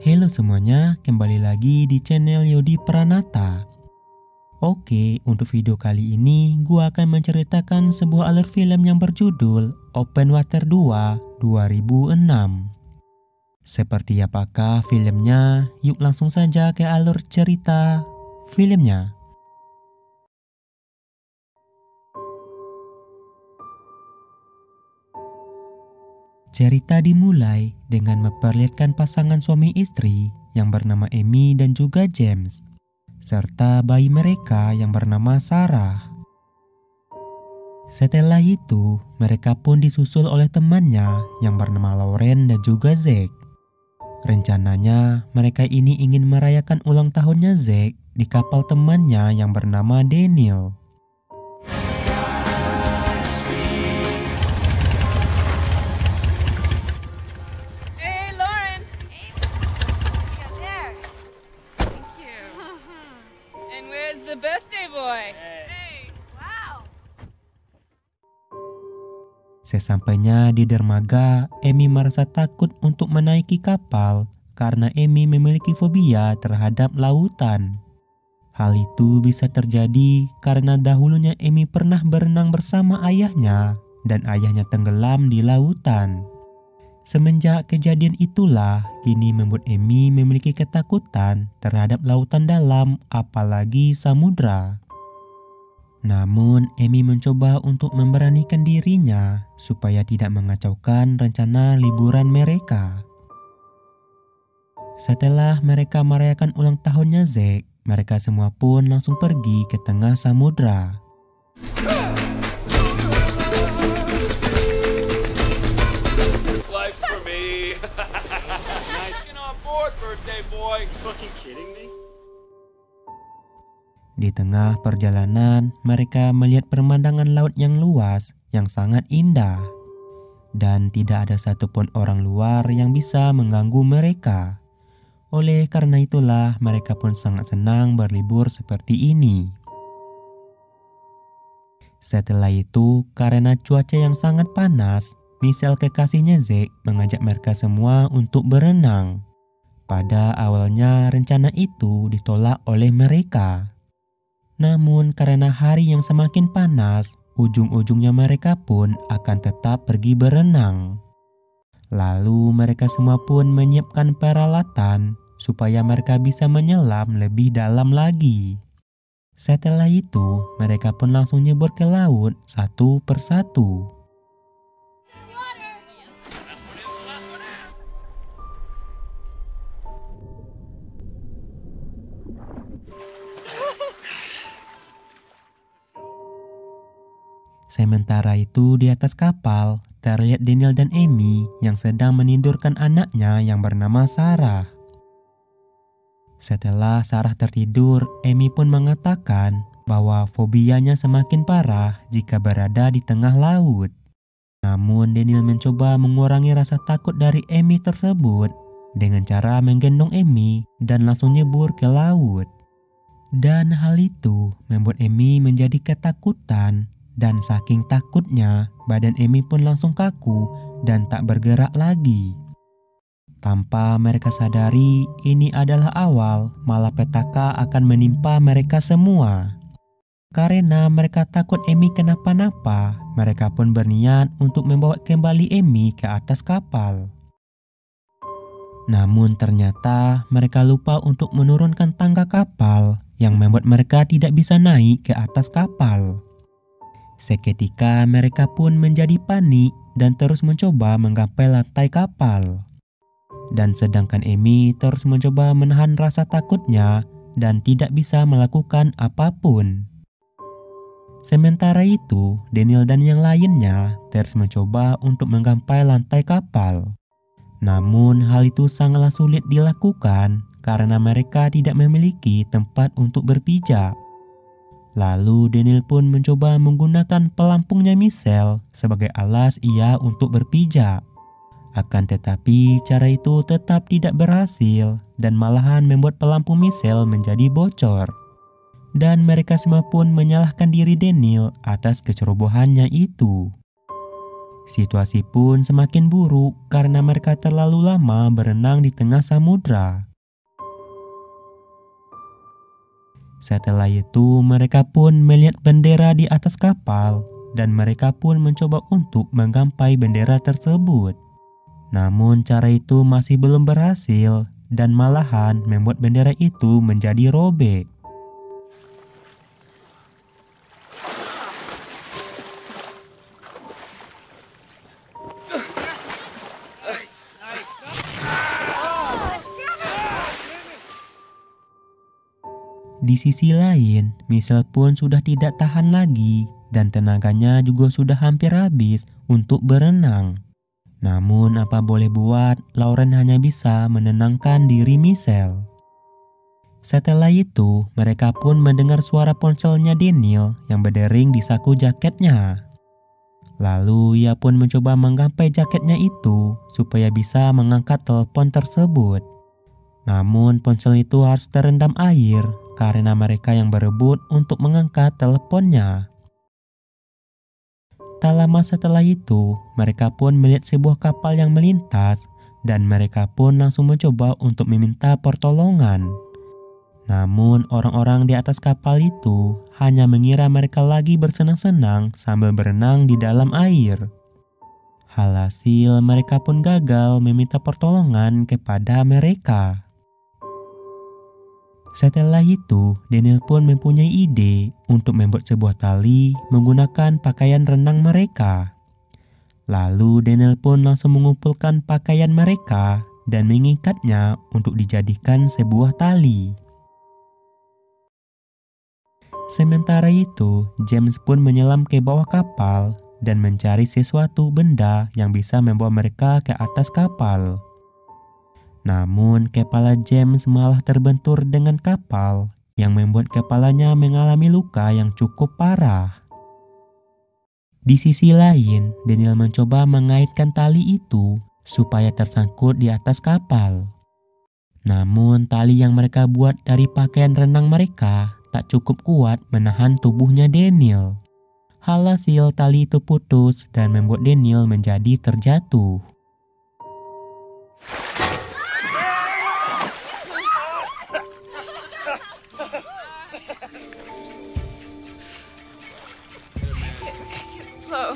Halo semuanya, kembali lagi di channel Yodi Pranata. Oke, untuk video kali ini gua akan menceritakan sebuah alur film yang berjudul Open Water 2 2006. Seperti apakah filmnya? Yuk langsung saja ke alur cerita filmnya. Cerita dimulai dengan memperlihatkan pasangan suami istri yang bernama Amy dan juga James, serta bayi mereka yang bernama Sarah. Setelah itu, mereka pun disusul oleh temannya yang bernama Lauren dan juga Zack. Rencananya, mereka ini ingin merayakan ulang tahunnya Zack di kapal temannya yang bernama Daniel. The birthday boy. Hey, wow. Sesampainya di dermaga, Amy merasa takut untuk menaiki kapal karena Amy memiliki fobia terhadap lautan. Hal itu bisa terjadi karena dahulunya Amy pernah berenang bersama ayahnya dan ayahnya tenggelam di lautan. Semenjak kejadian itulah, kini membuat Amy memiliki ketakutan terhadap lautan dalam, apalagi samudra. Namun, Amy mencoba untuk memberanikan dirinya supaya tidak mengacaukan rencana liburan mereka. Setelah mereka merayakan ulang tahunnya Zack, mereka semua pun langsung pergi ke tengah samudra. Di tengah perjalanan, mereka melihat pemandangan laut yang luas yang sangat indah. Dan tidak ada satupun orang luar yang bisa mengganggu mereka. Oleh karena itulah, mereka pun sangat senang berlibur seperti ini. Setelah itu, karena cuaca yang sangat panas, Michelle kekasihnya Zack mengajak mereka semua untuk berenang. Pada awalnya rencana itu ditolak oleh mereka. Namun karena hari yang semakin panas, ujung-ujungnya mereka pun akan tetap pergi berenang. Lalu mereka semua pun menyiapkan peralatan supaya mereka bisa menyelam lebih dalam lagi. Setelah itu, mereka pun langsung nyebur ke laut satu persatu. Sementara itu di atas kapal, terlihat Daniel dan Amy yang sedang menidurkan anaknya yang bernama Sarah. Setelah Sarah tertidur, Amy pun mengatakan bahwa fobianya semakin parah jika berada di tengah laut. Namun Daniel mencoba mengurangi rasa takut dari Amy tersebut dengan cara menggendong Amy dan langsung nyebur ke laut. Dan hal itu membuat Amy menjadi ketakutan. Dan saking takutnya, badan Amy pun langsung kaku dan tak bergerak lagi. Tanpa mereka sadari, ini adalah awal malapetaka akan menimpa mereka semua. Karena mereka takut Amy kenapa-napa, mereka pun berniat untuk membawa kembali Amy ke atas kapal. Namun ternyata mereka lupa untuk menurunkan tangga kapal yang membuat mereka tidak bisa naik ke atas kapal. Seketika mereka pun menjadi panik dan terus mencoba menggapai lantai kapal. Dan sedangkan Amy terus mencoba menahan rasa takutnya dan tidak bisa melakukan apapun. Sementara itu, Daniel dan yang lainnya terus mencoba untuk menggapai lantai kapal. Namun hal itu sangatlah sulit dilakukan karena mereka tidak memiliki tempat untuk berpijak. Lalu Daniel pun mencoba menggunakan pelampungnya Michelle sebagai alas ia untuk berpijak. Akan tetapi cara itu tetap tidak berhasil dan malahan membuat pelampung Michelle menjadi bocor. Dan mereka semua pun menyalahkan diri Daniel atas kecerobohannya itu. Situasi pun semakin buruk karena mereka terlalu lama berenang di tengah samudra. Setelah itu, mereka pun melihat bendera di atas kapal dan mereka pun mencoba untuk menggapai bendera tersebut. Namun cara itu masih belum berhasil dan malahan membuat bendera itu menjadi robek. Di sisi lain, Michelle pun sudah tidak tahan lagi dan tenaganya juga sudah hampir habis untuk berenang. Namun apa boleh buat, Lauren hanya bisa menenangkan diri Michelle. Setelah itu, mereka pun mendengar suara ponselnya Daniel yang berdering di saku jaketnya. Lalu ia pun mencoba menggapai jaketnya itu supaya bisa mengangkat telepon tersebut. Namun ponsel itu harus terendam air karena mereka yang berebut untuk mengangkat teleponnya. Tak lama setelah itu, mereka pun melihat sebuah kapal yang melintas dan mereka pun langsung mencoba untuk meminta pertolongan. Namun orang-orang di atas kapal itu hanya mengira mereka lagi bersenang-senang sambil berenang di dalam air. Alhasil mereka pun gagal meminta pertolongan kepada mereka. Setelah itu, Daniel pun mempunyai ide untuk membuat sebuah tali menggunakan pakaian renang mereka. Lalu Daniel pun langsung mengumpulkan pakaian mereka dan mengikatnya untuk dijadikan sebuah tali. Sementara itu, James pun menyelam ke bawah kapal dan mencari sesuatu benda yang bisa membawa mereka ke atas kapal. Namun kepala James malah terbentur dengan kapal yang membuat kepalanya mengalami luka yang cukup parah. Di sisi lain, Daniel mencoba mengaitkan tali itu supaya tersangkut di atas kapal. Namun tali yang mereka buat dari pakaian renang mereka tak cukup kuat menahan tubuhnya Daniel. Alhasil tali itu putus dan membuat Daniel menjadi terjatuh. Slow.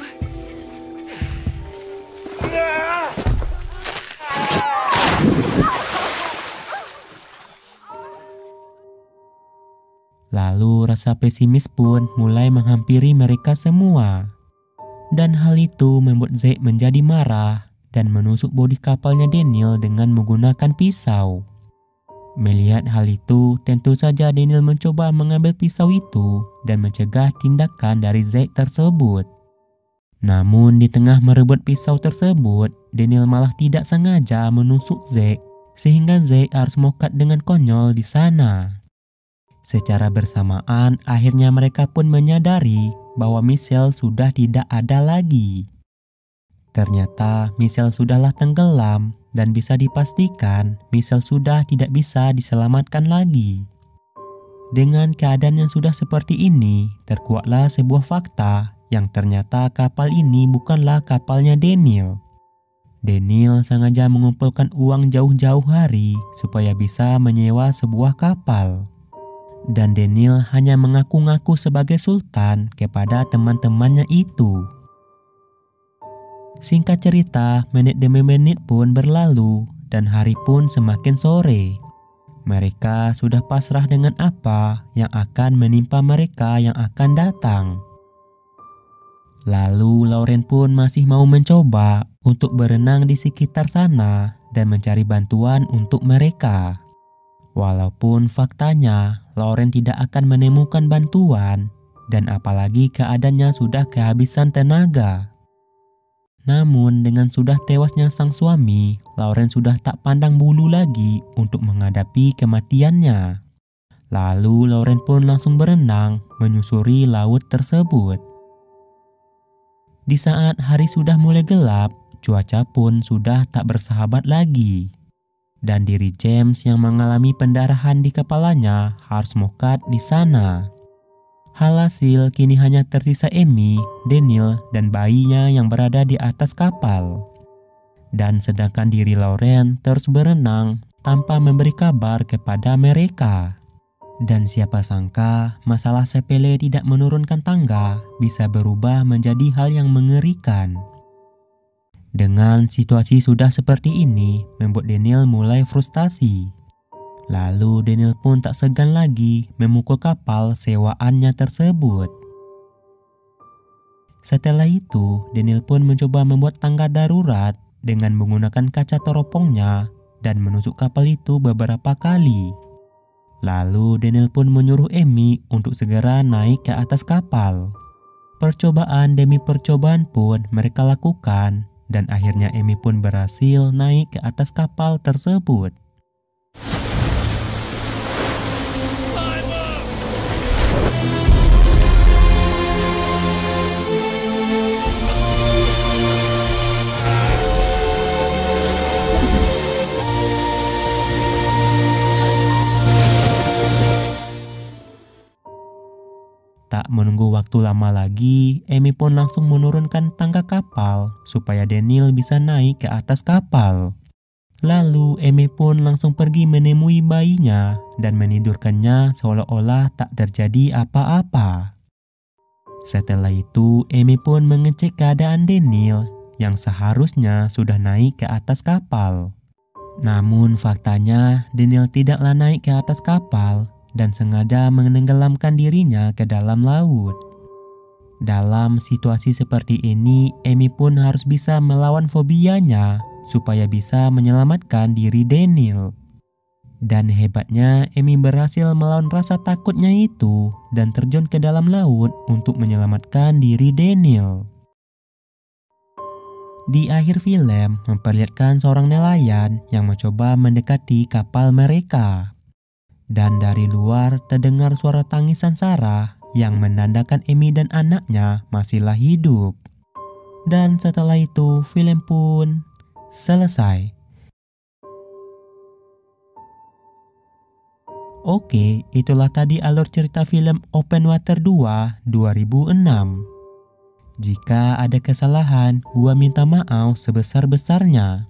Lalu rasa pesimis pun mulai menghampiri mereka semua. Dan hal itu membuat Zack menjadi marah dan menusuk bodi kapalnya Daniel dengan menggunakan pisau. Melihat hal itu, tentu saja Daniel mencoba mengambil pisau itu dan mencegah tindakan dari Zack tersebut. Namun di tengah merebut pisau tersebut, Daniel malah tidak sengaja menusuk Zack sehingga Zack harus mokat dengan konyol di sana. Secara bersamaan, akhirnya mereka pun menyadari bahwa Michelle sudah tidak ada lagi. Ternyata Michelle sudahlah tenggelam dan bisa dipastikan Michelle sudah tidak bisa diselamatkan lagi. Dengan keadaan yang sudah seperti ini, terkuaklah sebuah fakta yang ternyata kapal ini bukanlah kapalnya Daniel. Daniel sengaja mengumpulkan uang jauh-jauh hari supaya bisa menyewa sebuah kapal. Dan Daniel hanya mengaku-ngaku sebagai sultan kepada teman-temannya itu. Singkat cerita, menit demi menit pun berlalu dan hari pun semakin sore. Mereka sudah pasrah dengan apa yang akan menimpa mereka yang akan datang. Lalu Lauren pun masih mau mencoba untuk berenang di sekitar sana dan mencari bantuan untuk mereka. Walaupun faktanya Lauren tidak akan menemukan bantuan dan apalagi keadaannya sudah kehabisan tenaga. Namun dengan sudah tewasnya sang suami, Lauren sudah tak pandang bulu lagi untuk menghadapi kematiannya. Lalu Lauren pun langsung berenang menyusuri laut tersebut. Di saat hari sudah mulai gelap, cuaca pun sudah tak bersahabat lagi. Dan diri James yang mengalami pendarahan di kepalanya harus mokat di sana. Alhasil kini hanya tersisa Amy, Daniel, dan bayinya yang berada di atas kapal. Dan sedangkan diri Lauren terus berenang tanpa memberi kabar kepada mereka. Dan siapa sangka masalah sepele tidak menurunkan tangga bisa berubah menjadi hal yang mengerikan. Dengan situasi sudah seperti ini membuat Daniel mulai frustasi. Lalu Daniel pun tak segan lagi memukul kapal sewaannya tersebut. Setelah itu, Daniel pun mencoba membuat tangga darurat dengan menggunakan kaca teropongnya dan menusuk kapal itu beberapa kali. Lalu Daniel pun menyuruh Amy untuk segera naik ke atas kapal. Percobaan demi percobaan pun mereka lakukan dan akhirnya Amy pun berhasil naik ke atas kapal tersebut. Tak menunggu waktu lama lagi, Amy pun langsung menurunkan tangga kapal supaya Daniel bisa naik ke atas kapal. Lalu Amy pun langsung pergi menemui bayinya dan menidurkannya seolah-olah tak terjadi apa-apa. Setelah itu, Amy pun mengecek keadaan Daniel yang seharusnya sudah naik ke atas kapal. Namun faktanya Daniel tidaklah naik ke atas kapal dan sengaja menenggelamkan dirinya ke dalam laut. Dalam situasi seperti ini, Amy pun harus bisa melawan fobianya supaya bisa menyelamatkan diri Daniel. Dan hebatnya, Amy berhasil melawan rasa takutnya itu dan terjun ke dalam laut untuk menyelamatkan diri Daniel. Di akhir film memperlihatkan seorang nelayan yang mencoba mendekati kapal mereka. Dan dari luar terdengar suara tangisan Sarah yang menandakan Amy dan anaknya masihlah hidup. Dan setelah itu film pun selesai. Oke, itulah tadi alur cerita film Open Water 2 2006. Jika ada kesalahan, gua minta maaf sebesar-besarnya.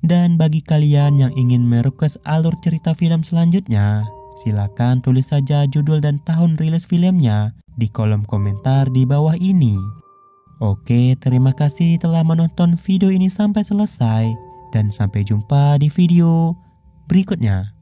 Dan bagi kalian yang ingin merequest alur cerita film selanjutnya, silakan tulis saja judul dan tahun rilis filmnya di kolom komentar di bawah ini. Oke, terima kasih telah menonton video ini sampai selesai dan sampai jumpa di video berikutnya.